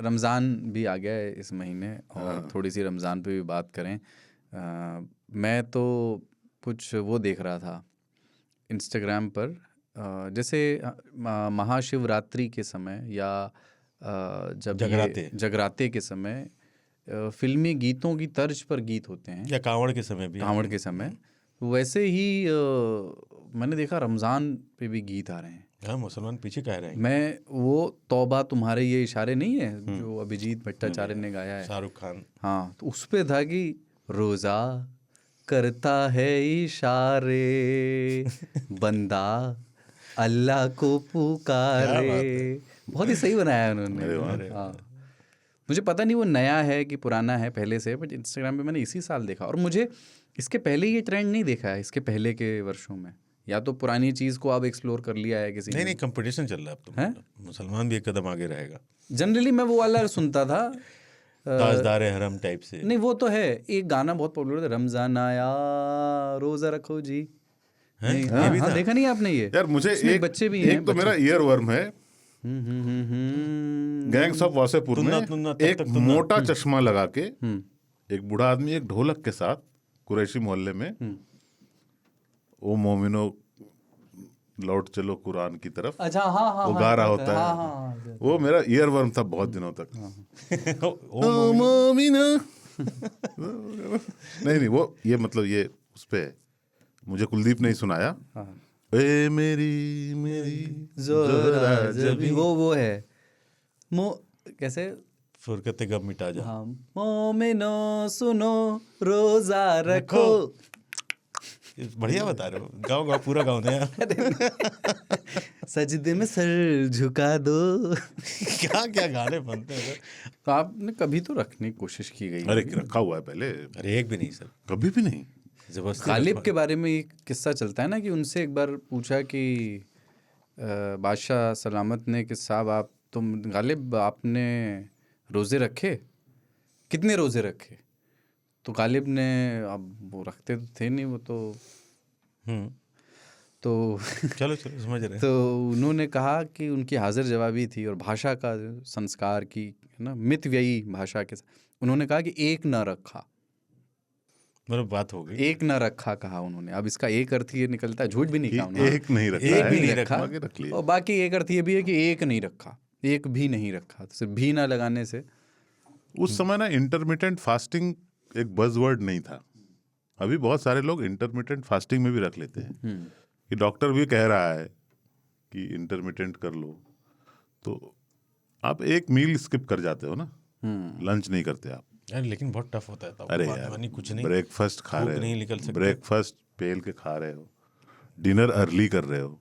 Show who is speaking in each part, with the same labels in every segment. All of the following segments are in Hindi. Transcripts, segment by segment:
Speaker 1: रमज़ान भी आ गया है इस महीने और थोड़ी सी रमज़ान पे भी बात करें। मैं तो कुछ वो देख रहा था इंस्टाग्राम पर, जैसे महाशिवरात्रि के समय या जब ये जगराते के समय फिल्मी गीतों की तर्ज पर गीत होते हैं,
Speaker 2: या कांवड़ के समय भी,
Speaker 1: कांवड़ के समय, वैसे ही मैंने देखा रमज़ान पे भी गीत आ रहे हैं।
Speaker 2: हाँ, मुसलमान पीछे कह रहे हैं।
Speaker 1: मैं वो तौबा तुम्हारे ये इशारे नहीं है जो अभिजीत भट्टाचार्य ने गाया है,
Speaker 2: शाहरुख खान,
Speaker 1: हाँ, तो उस पे था कि रोज़ा करता है इशारे बंदा अल्लाह को पुकारे। बहुत ही सही बनाया है उन्होंने। हाँ, मुझे पता नहीं वो नया है कि पुराना है पहले से, बट इंस्टाग्राम पे मैंने इसी साल देखा। और मुझे इसके पहले ये ट्रेंड नहीं देखा है इसके पहले के वर्षों में, या तो पुरानी चीज़ को अब एक्सप्लोर कर लिया है किसी ने।
Speaker 2: नहीं, कंपटीशन चल रहा है अब तो, मतलब मुसलमान भी एक कदम आगे रहेगा।
Speaker 1: जनरली मैं वो वाला सुनता था,
Speaker 2: ताजदार हरम टाइप से।
Speaker 1: नहीं, वो तो है, एक गाना बहुत पॉपुलर था, रमजान आया रोजा रखो जी। नहीं, हाँ, देखा नहीं आपने ये?
Speaker 3: यार मुझे एक बच्चे भी हैं, एक तो मेरा ईयर वर्म है गैंग्स ऑफ वासेपुर में एक मोटा चश्मा लगा के एक बूढ़ा आदमी एक ढोलक के साथ कुरैशी मोहल्ले में ओ मोमिनो लौट चलो कुरान की तरफ,
Speaker 1: अच्छा, हाँ,
Speaker 3: वो गा रहा होता है। वो मेरा ईयर वर्म था बहुत दिनों तक। ओ मोमिनो नहीं, वो ये मतलब ये उस पे मुझे कुलदीप ने ही सुनाया। ए मेरी
Speaker 1: ज़ोरा जबी, वो है कैसे
Speaker 2: फुरकते गम मिटा जा,
Speaker 1: हाँ, मोमिनो सुनो रोजा रखो।
Speaker 2: बढ़िया बता रहे हो, गाओ पूरा गाओ ना।
Speaker 1: सजदे में सर झुका दो।
Speaker 2: क्या गाने बनते हैं।
Speaker 1: तो आपने कभी तो रखने की कोशिश की गई?
Speaker 3: अरे रखा हुआ है पहले।
Speaker 2: अरे एक भी नहीं सर,
Speaker 3: कभी भी नहीं।
Speaker 1: गालिब के बारे में एक किस्सा चलता है ना कि उनसे एक बार पूछा कि बादशाह सलामत ने कि साहब आप तुम गालिब आपने रोज़े रखे, कितने रोज़े रखे? तो गालिब ने, अब वो रखते तो थे नहीं वो तो
Speaker 2: चलो समझ रहे हैं।
Speaker 1: तो उन्होंने कहा कि उनकी हाजिर जवाबी थी और भाषा का संस्कार की ना मितव्ययी भाषा के साथ उन्होंने कहा कि एक न रखा,
Speaker 2: मतलब बात हो गई,
Speaker 1: एक न रखा कहा उन्होंने। अब इसका एक अर्थ ये निकलता है, झूठ भी नहीं कहा उन्होंने,
Speaker 3: एक नहीं रखा,
Speaker 1: एक भी नहीं रखा, और बाकी एक अर्थ ये भी है कि एक नहीं रखा, एक भी नहीं रखा। तो सिर्फ भी ना लगाने से
Speaker 3: उस समय ना इंटरमिटेंट फास्टिंग एक बज़वर्ड नहीं था। अभी बहुत सारे लोग इंटरमिटेंट फास्टिंग में भी रख लेते हैं कि डॉक्टर भी कह रहा है कि इंटरमिटेंट कर लो, तो आप एक मील स्किप कर जाते हो ना, लंच नहीं करते आप।
Speaker 2: यार लेकिन बहुत टफ होता है।
Speaker 3: अरे यार
Speaker 2: कुछ नहीं,
Speaker 3: ब्रेकफास्ट खा रहे हो,
Speaker 2: नहीं निकल सकते,
Speaker 3: ब्रेकफास्ट पेल के खा रहे हो, डिनर अर्ली कर रहे हो।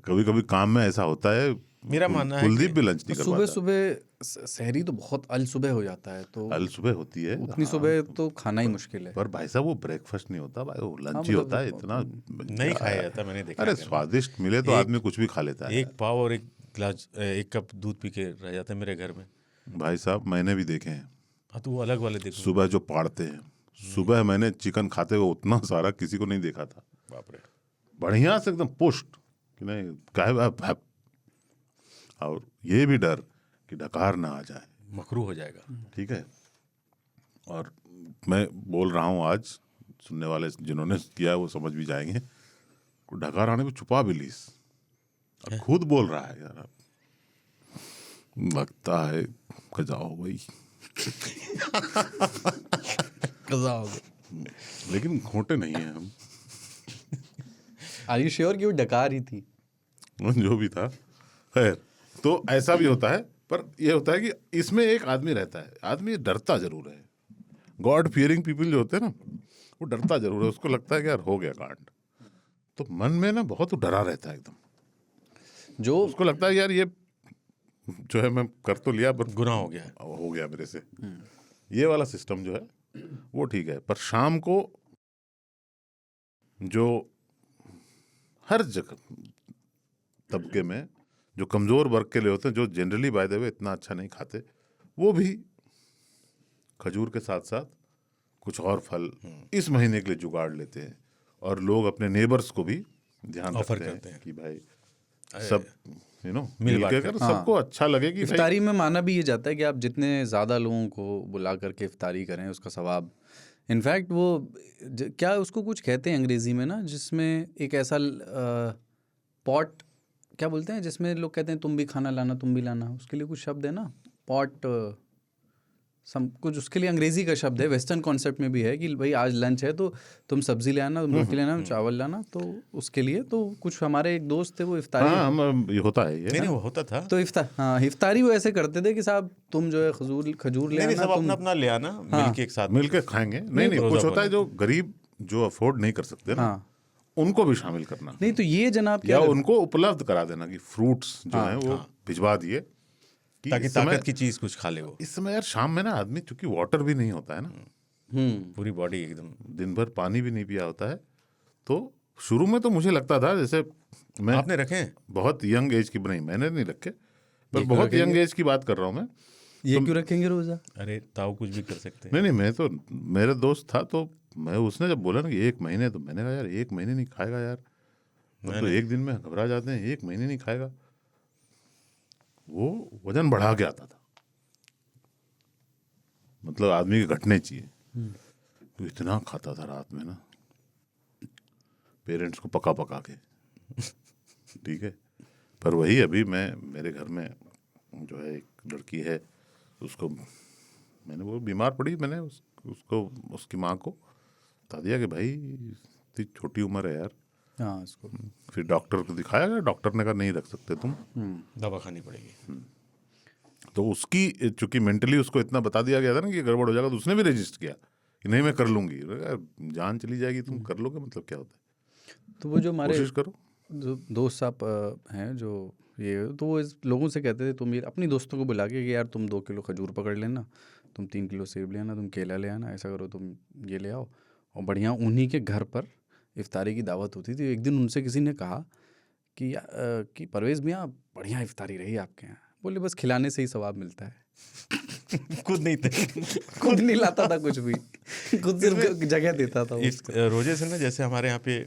Speaker 3: कभी कभी काम में ऐसा होता है,
Speaker 2: मेरा मानना है
Speaker 3: कुलदीप भी लंच नहीं कर पाता।
Speaker 1: सुबह सहरी तो बहुत अल सुबह हो जाता है, तो
Speaker 3: अल सुबह होती है,
Speaker 1: उतनी सुबह तो खाना ही मुश्किल है।
Speaker 3: पर भाई साहब वो ब्रेकफास्ट नहीं होता भाई, वो लंच ही होता है। इतना
Speaker 2: नहीं खाया जाता, मैंने देखा।
Speaker 3: अरे स्वादिष्ट मिले तो आदमी कुछ भी खा लेता है।
Speaker 2: एक पाव और एक गिलास, एक कप दूध पी के रह जाते हैं मेरे घर में।
Speaker 3: भाई साहब मैंने भी देखे हैं।
Speaker 2: हाँ, तो वो अलग वाले देखो,
Speaker 3: सुबह जो पाड़ते हैं, सुबह मैंने चिकन खाते हुए उतना सारा किसी को नहीं देखा था।
Speaker 2: बाप रे,
Speaker 3: बढ़िया से एकदम पुष्ट कि नहीं कहे, और ये भी डर कि डकार ना आ जाए,
Speaker 2: मकरू हो जाएगा।
Speaker 3: ठीक है। और मैं बोल रहा हूँ आज, सुनने वाले जिन्होंने किया वो समझ भी जाएंगे, डकार आने को छुपा भी लीस, अब खुद बोल रहा है यार, लगता है कजा हो गई।
Speaker 1: कजा हो गई,
Speaker 3: लेकिन खोटे नहीं हैं हम।
Speaker 1: आर यू श्योर कि वो डकार ही थी?
Speaker 3: जो भी था, खैर, तो ऐसा भी होता है। पर यह होता है कि इसमें एक आदमी रहता है, आदमी डरता जरूर है। गॉड फियरिंग पीपल जो होते हैं ना, वो डरता जरूर है, उसको लगता है कि यार हो गया कांड, तो मन में ना बहुत डरा रहता है एकदम, जो उसको लगता है यार ये जो है मैं कर तो लिया पर
Speaker 2: गुनाह हो गया
Speaker 3: मेरे से। ये वाला सिस्टम जो है वो ठीक है। पर शाम को जो हर जगह तबके में जो कमजोर वर्ग के लिए होते हैं, जो जनरली बाय द वे इतना अच्छा नहीं खाते, वो भी खजूर के साथ साथ कुछ और फल इस महीने के लिए जुगाड़ लेते हैं। और लोग अपने नेबर्स को भी ध्यान रखते हैं कि भाई सब
Speaker 2: मिल बांट
Speaker 3: कर सबको अच्छा लगे कि भाई
Speaker 1: इफ्तारी में माना भी ये जाता है कि आप जितने ज़्यादा लोगों को बुला करके इफ्तारी करें उसका सवाब। इनफैक्ट वो क्या उसको कुछ कहते हैं अंग्रेज़ी में ना, जिसमें एक ऐसा पॉट क्या बोलते हैं जिसमें लोग कहते हैं तुम भी खाना लाना तुम भी लाना, उसके लिए कुछ शब्द है ना, पॉट कुछ उसके लिए अंग्रेज़ी का शब्द है। वेस्टर्न कॉन्सेप्ट में भी है कि भाई आज लंच है तो तुम सब्जी ले आना, तुम रोटी ले आना, चावल लाना। तो उसके लिए तो कुछ हमारे एक दोस्त थे वो इफ्तारी
Speaker 3: ये होता है ये
Speaker 2: नहीं वो होता था।
Speaker 1: तो इफ्तारी वो ऐसे करते थे कि साहब तुम जो है खजूर ले
Speaker 2: नहीं
Speaker 1: आना,
Speaker 2: सब
Speaker 1: तुम
Speaker 2: अपना अपना ले आना, मिलके एक साथ
Speaker 3: मिलके खाएंगे। नहीं कुछ होता है जो गरीब जो अफोर्ड नहीं कर सकते ना, उनको भी शामिल करना।
Speaker 1: नहीं तो ये जनाब
Speaker 3: या
Speaker 1: क्या
Speaker 3: उनको उपलब्ध करा देना कि फ्रूट्स जो हैं वो भिजवा दिए कि
Speaker 2: ताकि ताकत की चीज कुछ खा ले वो।
Speaker 3: इस समय यार शाम में ना आदमी चूंकि वाटर भी नहीं होता है ना,
Speaker 2: पूरी बॉडी एकदम
Speaker 3: दिन भर पानी भी नहीं पिया होता है। तो शुरू में तो मुझे लगता था जैसे मैं
Speaker 2: आपने रखे हैं?
Speaker 3: बहुत यंग एज की, नहीं मैंने नहीं रखे, पर बहुत यंग एज की बात कर रहा हूँ मैं।
Speaker 1: ये क्यों रखेंगे रोजा?
Speaker 2: अरे ताऊ कुछ भी कर सकते हैं।
Speaker 3: नहीं मैं तो, मेरा दोस्त था तो मैं, उसने जब बोला ना कि 1 महीने, तो मैंने कहा यार 1 महीने नहीं खाएगा यार, तो एक दिन में घबरा जाते हैं, 1 महीने नहीं खाएगा। वो वजन बढ़ा के आता था, मतलब आदमी के घटने चाहिए। तो इतना खाता था रात में ना, पेरेंट्स को पका पका के ठीक है। पर वही अभी मेरे घर में जो है एक लड़की है, उसको मैंने, वो बीमार पड़ी, मैंने उसको उसकी माँ को बता दिया कि भाई इतनी छोटी उम्र है यार।
Speaker 1: हाँ इसको
Speaker 3: फिर डॉक्टर को दिखाया गया, डॉक्टर ने कहा नहीं रख सकते तुम,
Speaker 2: दवा खानी पड़ेगी।
Speaker 3: तो उसकी चूंकि मेंटली उसको इतना बता दिया गया था ना कि गड़बड़ हो जाएगा, तो उसने भी रजिस्ट किया कि नहीं मैं कर लूंगी। जान चली जाएगी, तुम कर लोगे, मतलब क्या होता है।
Speaker 1: तो वो जो हमारे
Speaker 3: कोशिश करो।
Speaker 1: जो दोस्त साहब हैं जो ये, तो वो इस लोगों से कहते थे तुम ये अपनी दोस्तों को बुला के कि यार तुम 2 किलो खजूर पकड़ लेना, तुम 3 किलो सेब ले आना, तुम केला ले आना, ऐसा करो तुम ये ले आओ। और बढ़िया उन्हीं के घर पर इफ्तारी की दावत होती थी। एक दिन उनसे किसी ने कहा कि परवेज़ मियाँ बढ़िया इफ्तारी रही आपके यहाँ। बोले बस खिलाने से ही सवाब मिलता है।
Speaker 2: खुद नहीं थे
Speaker 1: खुद नहीं लाता था कुछ भी, खुद सिर्फ जगह देता था
Speaker 2: इस रोजे से ना, जैसे हमारे यहाँ पे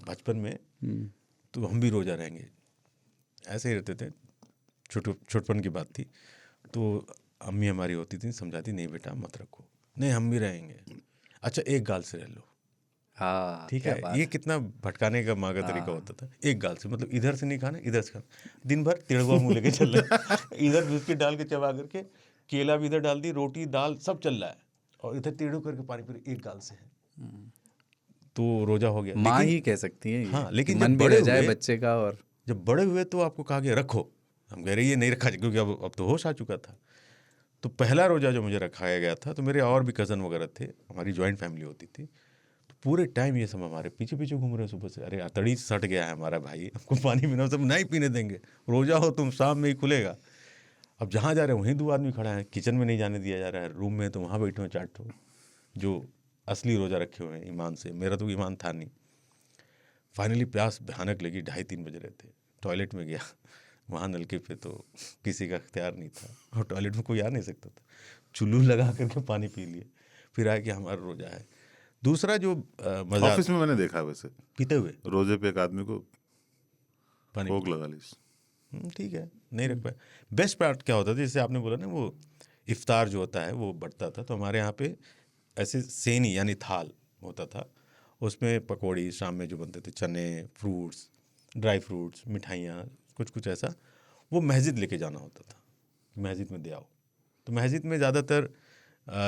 Speaker 2: बचपन में तो हम भी रोजा रहेंगे ऐसे ही रहते थे। छोटपन की बात थी, तो अम्मी हमारी होती थी, समझाती नहीं बेटा मत रखो, नहीं हम भी रहेंगे। अच्छा एक गाल से रह लो,
Speaker 1: हाँ
Speaker 2: ठीक है। ये कितना भटकाने का माँ का तरीका होता था। एक गाल से मतलब इधर से नहीं खाना, इधर से खाना। दिन भर टेढ़वा मुँह लेके चल रहा है, इधर बिस्किट डाल के चबा करके, केला भी इधर डाल दी, रोटी दाल सब चल रहा है, और इधर टेढ़ो करके पानी पी, एक गाल से है, तो रोजा हो गया।
Speaker 1: माँ ही कह सकती है।
Speaker 2: हाँ, लेकिन
Speaker 1: मन
Speaker 2: जब
Speaker 1: भी
Speaker 2: बड़े
Speaker 1: रह जाए
Speaker 2: हुए,
Speaker 1: बच्चे का। और
Speaker 2: जब बड़े हुए तो आपको कहा गया रखो, हम कह रहे ये नहीं रखा, क्योंकि अब तो होश आ चुका था। तो पहला रोजा जो मुझे रखाया गया था, तो मेरे और भी कज़न वगैरह थे, हमारी जॉइंट फैमिली होती थी, तो पूरे टाइम ये सब हमारे पीछे पीछे घूम रहे हैं सुबह से। अरे अतड़ी सट गया है हमारा भाई, हमको पानी पीना, सब नहीं पीने देंगे, रोजा हो तुम, शाम में ही खुलेगा। अब जहाँ जा रहे हैं वहीं 2 आदमी खड़ा है, किचन में नहीं जाने दिया जा रहा है, रूम में तो वहाँ बैठे हुए 4 ठो जो असली रोजा रखे हुए हैं ईमान से। मेरा तो ईमान था नहीं। फाइनली प्यास भयानक लगी, 2:30-3 बज रहे थे, टॉयलेट में गया, वहाँ नलके पे तो किसी का अख्तियार नहीं था, और टॉयलेट में कोई आ नहीं सकता था, चुल्लू लगा करके पानी पी लिए, फिर आया कि हमारा रोजा है। दूसरा जो मजा,
Speaker 3: ऑफिस में मैंने देखा है वैसे
Speaker 2: पीते हुए
Speaker 3: रोजे पे एक आदमी को
Speaker 2: पानी
Speaker 3: भोग लगा ली।
Speaker 2: ठीक है, नहीं रख पाए। बेस्ट पार्ट क्या होता था, जैसे आपने बोला ना, वो इफ्तार जो होता है वो बढ़ता था, तो हमारे यहाँ पे ऐसे सेनी यानी थाल होता था, उसमें पकौड़ी शाम में जो बनते थे, चने, फ्रूट्स, ड्राई फ्रूट्स, मिठाइयाँ, कुछ कुछ ऐसा, वो मस्जिद लेके जाना होता था, मस्जिद में दे आओ। तो मस्जिद में ज़्यादातर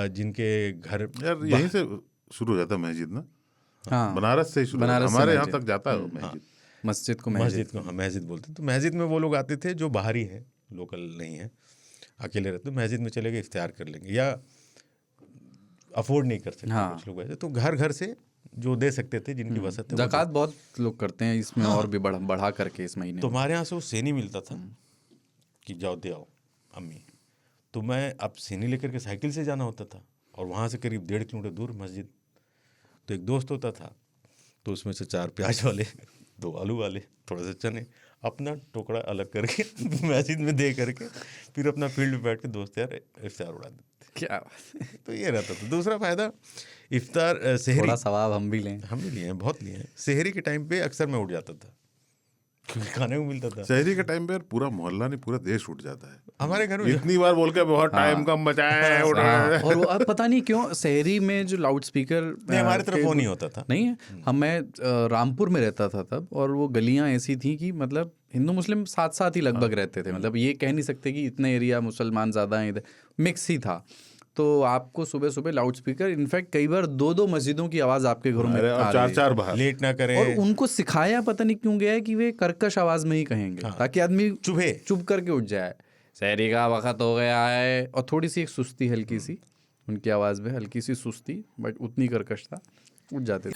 Speaker 2: जिनके घर,
Speaker 3: यार यहीं से शुरू हो जाता है मस्जिद ना।
Speaker 1: हाँ
Speaker 3: बनारस से ही शुरू, हमारे यहाँ तक जाता है मस्जिद।
Speaker 1: मस्जिद को
Speaker 2: हाँ मस्जिद बोलते हैं। तो मस्जिद में वो लोग आते थे जो बाहरी हैं, लोकल नहीं है, अकेले रहते, मस्जिद में चले गए, इफ्तार कर लेंगे, या अफोर्ड नहीं कर सकते कुछ लोग ऐसे, तो घर घर से जो दे सकते थे, जिनकी वसत है।
Speaker 1: ज़कात बहुत लोग करते हैं इसमें, और भी बढ़ा करके इस महीने।
Speaker 2: तो हमारे यहाँ से वो सेनी मिलता था कि जाओ दे आओ अम्मी। तो मैं अब सेनी लेकर के साइकिल से जाना होता था, और वहाँ से करीब 1.5 किलोमीटर दूर मस्जिद। तो एक दोस्त होता था, तो उसमें से 4 प्याज वाले, 2 आलू वाले, थोड़ा सा चने, अपना टुकड़ा अलग करके मस्जिद में दे करके, फिर अपना फील्ड में बैठ के दोस्त यार इफ्तार उड़ा देते।
Speaker 1: क्या
Speaker 2: तो ये रहता था। दूसरा फायदा, इफ्तार सेहरी,
Speaker 1: थोड़ा सवाब हम भी लें,
Speaker 2: हम भी लिए हैं, बहुत लिए हैं। सेहरी के टाइम पे अक्सर मैं उठ जाता था, क्योंकि खाने को मिलता था।
Speaker 3: शहरी के टाइम पे पूरा मोहल्ला नहीं पूरा देश उठ जाता है।
Speaker 2: हमारे घर में
Speaker 3: इतनी बार बोल के बहुत टाइम कम बचा है
Speaker 1: हाँ, और वो अब पता नहीं क्यों शहरी में जो लाउड स्पीकर
Speaker 2: नहीं, हमारे तरफ वो नहीं होता था।
Speaker 1: नहीं है। मैं रामपुर में रहता था तब, और वो गलियां ऐसी थी कि मतलब हिंदू मुस्लिम साथ साथ ही लगभग रहते थे। मतलब ये कह नहीं सकते कि इतने एरिया मुसलमान ज़्यादा हैं, इधर मिक्स ही था। तो आपको सुबह सुबह लाउड स्पीकर, इनफैक्ट कई बार 2-2 मस्जिदों की आवाज़ आपके घरों में
Speaker 3: अरे
Speaker 1: आ
Speaker 3: और
Speaker 1: रही है।
Speaker 3: 4-4 बाहर
Speaker 2: लेट ना करें,
Speaker 1: और उनको सिखाया पता नहीं क्यों गया है कि वे कर्कश आवाज में ही कहेंगे, ताकि आदमी
Speaker 2: चुभे।
Speaker 1: चुप करके उठ जाए, शहरी का वक्त हो गया है। और थोड़ी सी एक सुस्ती, हल्की सी उनकी आवाज़ में हल्की सी सुस्ती, बट उतनी कर्कश था, उठ जाते थे।